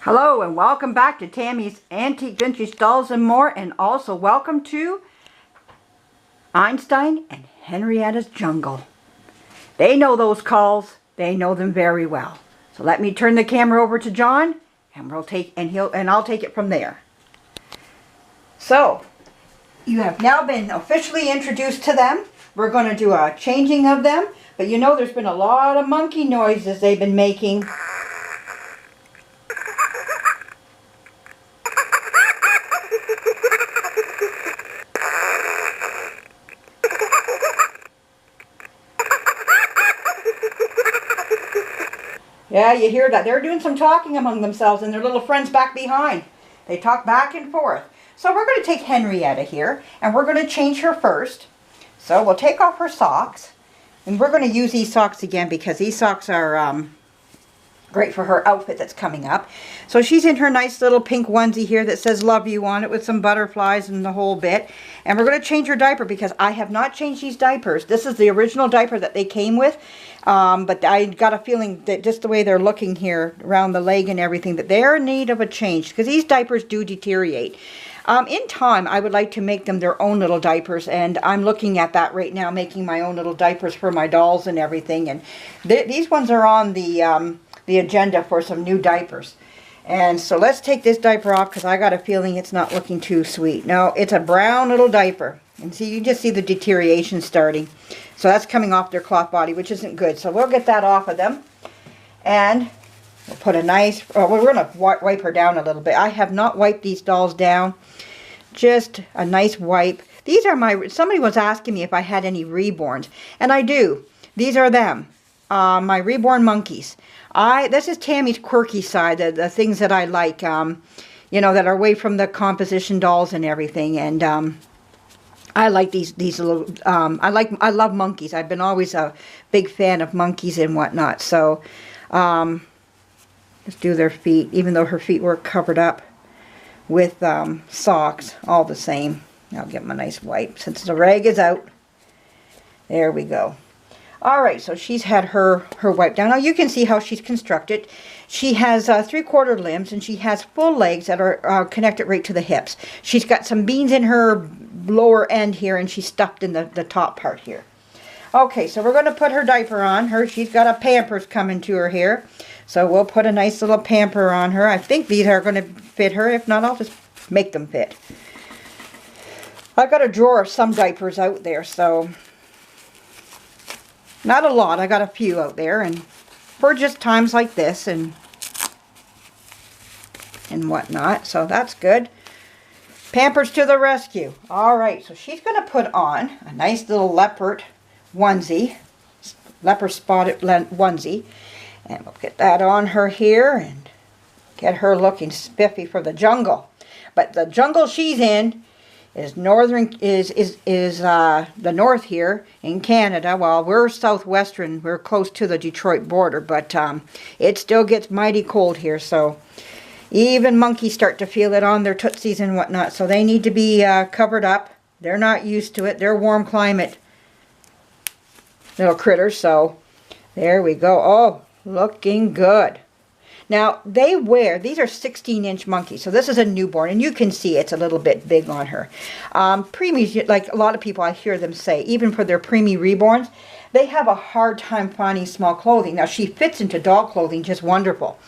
Hello and welcome back to Tammy's Antique Vintage Dolls and More, and also welcome to Einstein and Henrietta's Jungle. They know those calls. They know them very well. So let me turn the camera over to John and I'll take it from there. So you have now been officially introduced to them. We're going to do a changing of them, but you know there's been a lot of monkey noises they've been making. Yeah, you hear that. They're doing some talking among themselves and their little friends back behind. They talk back and forth. So we're going to take Henrietta here and we're going to change her first. So we'll take off her socks. And we're going to use these socks again because these socks are great for her outfit that's coming up. So she's in her nice little pink onesie here that says love you on it with some butterflies and the whole bit. And we're going to change her diaper because I have not changed these diapers. This is the original diaper that they came with. But I got a feeling that just the way they're looking here around the leg and everything, that they're in need of a change because these diapers do deteriorate. In time, I would like to make them their own little diapers, and I'm looking at that right now, making my own little diapers for my dolls and everything. And these ones are on the agenda for some new diapers. And so let's take this diaper off because I got a feeling it's not looking too sweet. No, it's a brown little diaper. And see, you just see the deterioration starting. So that's coming off their cloth body, which isn't good. So we'll get that off of them. And we'll put a nice, we're going to wipe her down a little bit. I have not wiped these dolls down. Just a nice wipe. These are somebody was asking me if I had any Reborns. And I do. These are them. My Reborn monkeys. This is Tammy's quirky side, the things that I like, you know, that are away from the composition dolls and everything. And I like these little, I love monkeys. I've been always a big fan of monkeys and whatnot. So, let's do their feet, even though her feet were covered up with socks, all the same. I'll give them a nice wipe since the rag is out. There we go. Alright, so she's had her wipe down. Now you can see how she's constructed. She has 3/4 limbs and she has full legs that are connected right to the hips. She's got some beans in her lower end here and she's stuffed in the top part here. Okay, so we're going to put her diaper on her. She's got a Pampers coming to her here. So we'll put a nice little pamper on her. I think these are going to fit her. If not, I'll just make them fit. I've got a drawer of some diapers out there, so not a lot. I got a few out there, and for just times like this and whatnot. So that's good. Pampers to the rescue. Alright, so she's going to put on a nice little leopard onesie. Leopard spotted onesie. And we'll get that on her here and get her looking spiffy for the jungle. But the jungle she's in is the north here in Canada. Well, we're southwestern. We're close to the Detroit border, but it still gets mighty cold here. So even monkeys start to feel it on their tootsies and whatnot. So they need to be covered up. They're not used to it. They're warm climate little critters. So there we go. Oh, looking good. Now, these are 16-inch monkeys, so this is a newborn, and you can see it's a little bit big on her. Preemies, like a lot of people I hear them say, even for their preemie reborns, they have a hard time finding small clothing. Now, she fits into doll clothing just wonderful.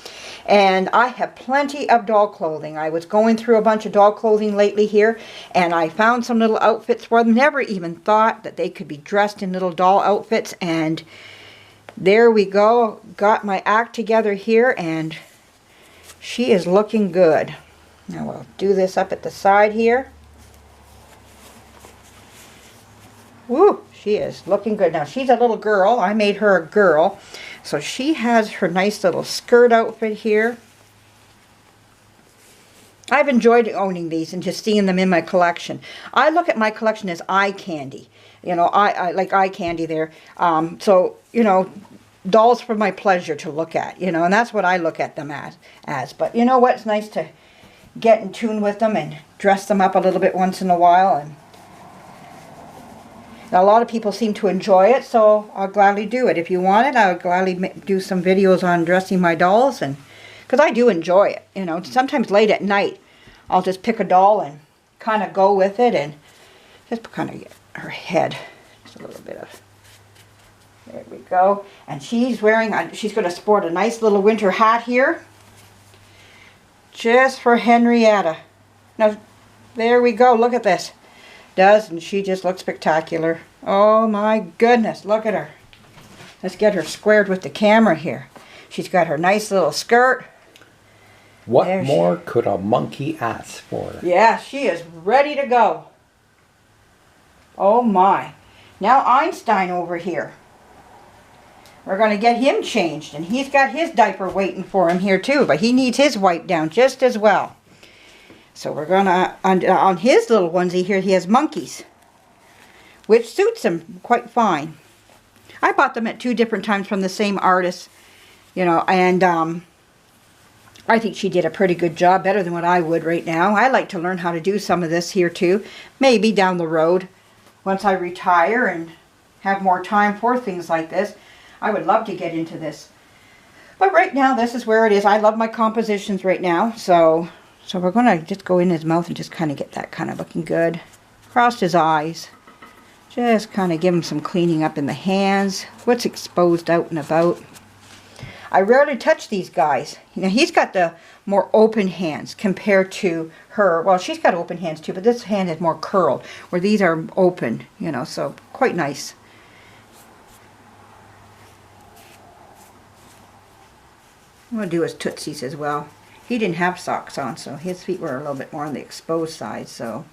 And I have plenty of doll clothing. I was going through a bunch of doll clothing lately here, and I found some little outfits for them. Never even thought that they could be dressed in little doll outfits, and there we go. Got my act together here, and she is looking good. Now we'll do this up at the side here. Woo, she is looking good. Now she's a little girl. I made her a girl. So she has her nice little skirt outfit here. I've enjoyed owning these and just seeing them in my collection. I look at my collection as eye candy. You know, I like eye candy there. So, you know, dolls for my pleasure to look at, you know, and that's what I look at them as. But you know what? It's nice to get in tune with them and dress them up a little bit once in a while. And a lot of people seem to enjoy it, so I'll gladly do it. If you want it, I would gladly do some videos on dressing my dolls and Because I do enjoy it, you know. Sometimes late at night, I'll just pick a doll and kind of go with it and just kind of get her head. Just a little bit of, there we go. And she's wearing, she's going to sport a nice little winter hat here. Just for Henrietta. Now, there we go. Look at this. Doesn't she just look spectacular? Oh my goodness, look at her. Let's get her squared with the camera here. She's got her nice little skirt. What more could a monkey ask for? Yeah, she is ready to go. Oh my. Now Einstein over here. We're going to get him changed, and he's got his diaper waiting for him here too, but he needs his wipe down just as well. So we're going to, on his little onesie here, he has monkeys, which suits him quite fine. I bought them at 2 different times from the same artist, you know, and I think she did a pretty good job, better than what I would right now. I like to learn how to do some of this here too, maybe down the road, once I retire and have more time for things like this. I would love to get into this. But right now, this is where it is. I love my compositions right now, so we're going to just go in his mouth and just kind of get that kind of looking good. Across his eyes. Just kind of give him some cleaning up in the hands. What's exposed out and about. I rarely touch these guys. You know, he's got the more open hands compared to her. Well, she's got open hands too, but this hand is more curled, where these are open, you know, so quite nice. I'm going to do his tootsies as well. He didn't have socks on, so his feet were a little bit more on the exposed side. So,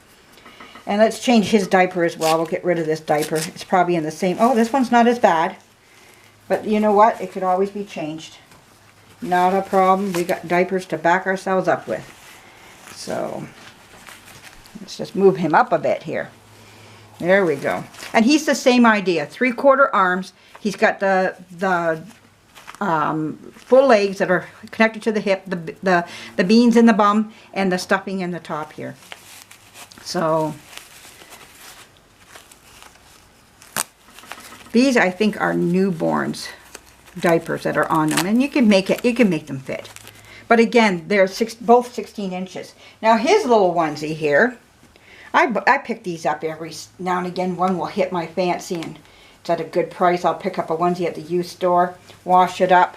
and let's change his diaper as well. We'll get rid of this diaper. It's probably in the same... Oh, this one's not as bad. But you know what? It could always be changed. Not a problem. We got diapers to back ourselves up with. So, let's just move him up a bit here. There we go. And he's the same idea. 3/4 arms. He's got the full legs that are connected to the hip, the beans in the bum, and the stuffing in the top here. So these, I think, are newborns diapers that are on them, and you can make them fit. But again, they're both 16 inches. Now his little onesie here, I pick these up every now and again. One will hit my fancy, and it's at a good price. I'll pick up a onesie at the used store, wash it up,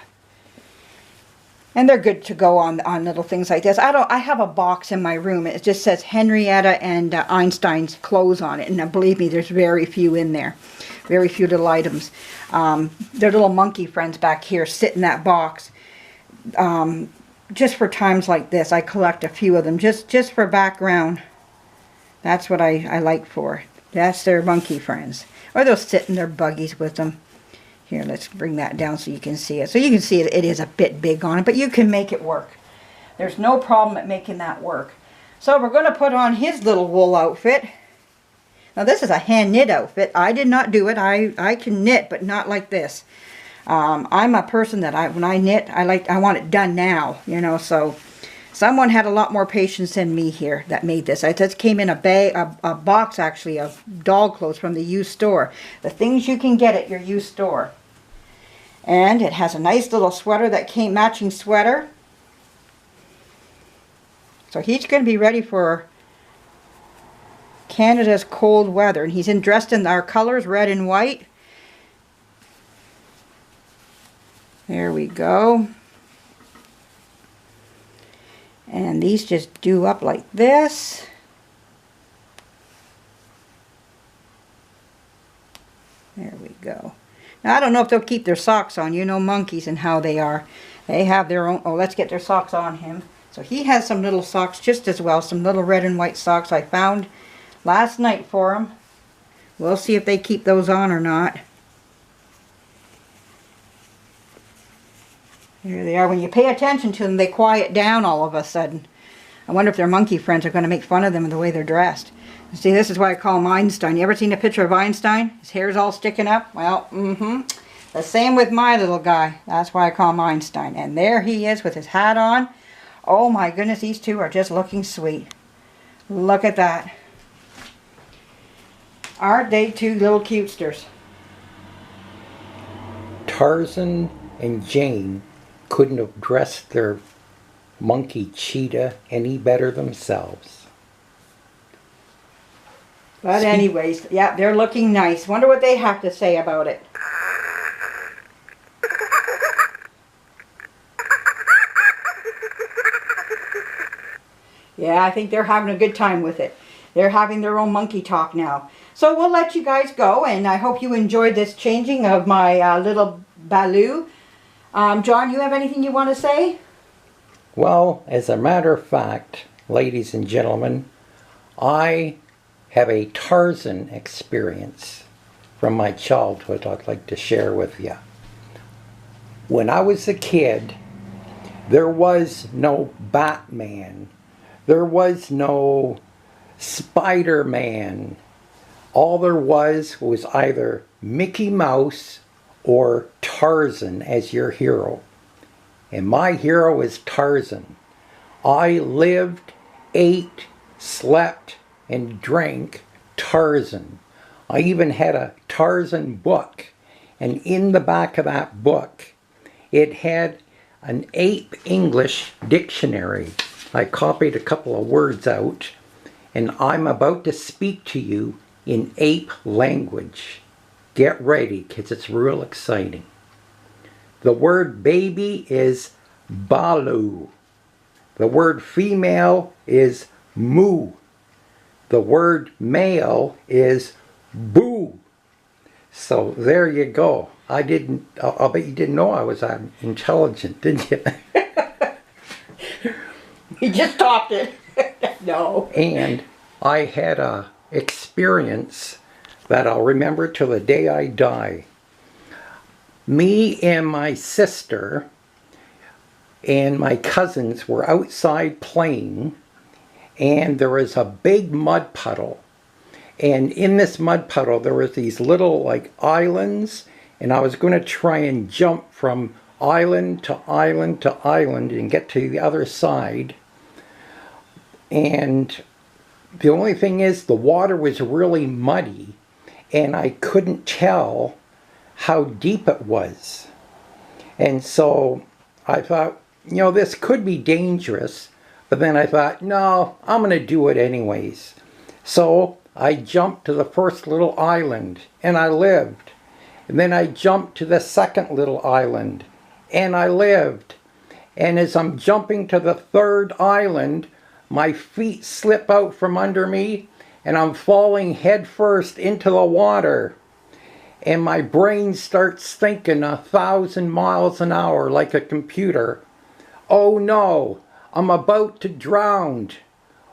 and they're good to go on little things like this. I have a box in my room. It just says Henrietta and Einstein's clothes on it, and believe me, there's very few in there, very few little items. Their little monkey friends back here sit in that box. Just for times like this, I collect a few of them just for background. That's what I like for. That's their monkey friends. Or they'll sit in their buggies with them. Here, let's bring that down so you can see it. So you can see it is a bit big on it, but you can make it work. There's no problem at making that work. So we're going to put on his little wool outfit. Now this is a hand knit outfit. I did not do it. I can knit, but not like this. I'm a person that when I knit, I want it done now, you know, so someone had a lot more patience than me here that made this. I just came in a box actually of doll clothes from the used store. The things you can get at your used store. And it has a nice little sweater that came, matching sweater. So he's going to be ready for Canada's cold weather. And he's dressed in our colors, red and white. There we go. And these just do up like this. There we go. Now, I don't know if they'll keep their socks on. You know monkeys and how they are. They have their own... Oh, let's get their socks on him. So he has some little socks just as well. Some little red and white socks I found last night for him. We'll see if they keep those on or not. Here they are. When you pay attention to them, they quiet down all of a sudden. I wonder if their monkey friends are going to make fun of them and the way they're dressed. See, this is why I call him Einstein. You ever seen a picture of Einstein? His hair's all sticking up? Well, the same with my little guy. That's why I call him Einstein. And there he is with his hat on. Oh my goodness, these two are just looking sweet. Look at that. Aren't they two little cutesters? Tarzan and Jane couldn't have dressed their monkey cheetah any better themselves. But anyways, yeah, they're looking nice. Wonder what they have to say about it. Yeah, I think they're having a good time with it. They're having their own monkey talk now. So we'll let you guys go, and I hope you enjoyed this changing of my little Balu. John, you have anything you want to say? Well, as a matter of fact, ladies and gentlemen, I have a Tarzan experience from my childhood I'd like to share with you. When I was a kid, there was no Batman. There was no Spider-Man. All there was either Mickey Mouse or Tarzan as your hero. And my hero is Tarzan. I lived, ate, slept, and drank Tarzan. I even had a Tarzan book. And in the back of that book, it had an ape English dictionary. I copied a couple of words out, and I'm about to speak to you in ape language. Get ready, because it's real exciting. The word baby is Balu. The word female is moo. The word male is boo. So there you go. I'll bet you didn't know I was that intelligent, did you? You just topped it. No. And I had a experience that I'll remember till the day I die. Me and my sister and my cousins were outside playing, and there was a big mud puddle. And in this mud puddle there was these little like islands, and I was going to try and jump from island to island to island and get to the other side. And the only thing is, the water was really muddy, and I couldn't tell how deep it was. And so I thought, you know, this could be dangerous. But then I thought, no, I'm going to do it anyways. So I jumped to the first little island, and I lived. And then I jumped to the second little island, and I lived. And as I'm jumping to the third island, my feet slip out from under me, and I'm falling headfirst into the water. And my brain starts thinking 1,000 miles an hour like a computer. Oh no, I'm about to drown.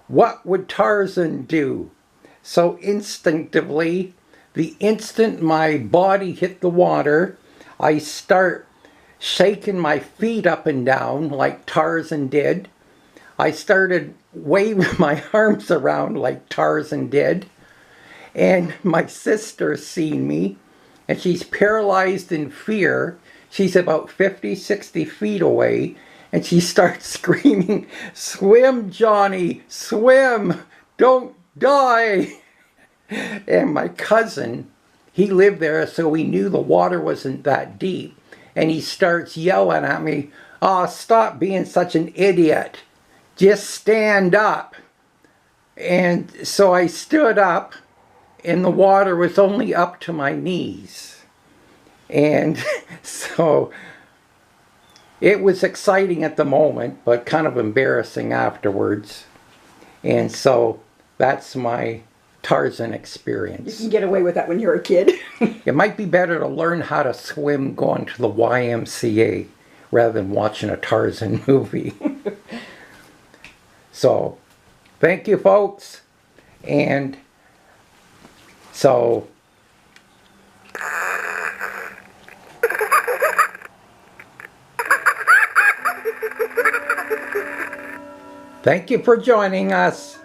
What would Tarzan do? So instinctively, the instant my body hit the water, I start shaking my feet up and down like Tarzan did. I started waving my arms around like Tarzan did. And my sister seen me, and she's paralyzed in fear. She's about 50, 60 feet away, and she starts screaming, "Swim, Johnny, swim, don't die." And my cousin, he lived there, so he knew the water wasn't that deep. And he starts yelling at me, "Oh, stop being such an idiot. Just stand up." And so I stood up, and the water was only up to my knees. And so it was exciting at the moment, but kind of embarrassing afterwards. And so that's my Tarzan experience. You can get away with that when you're a kid. It might be better to learn how to swim going to the YMCA rather than watching a Tarzan movie. So, thank you, folks. And so, thank you for joining us.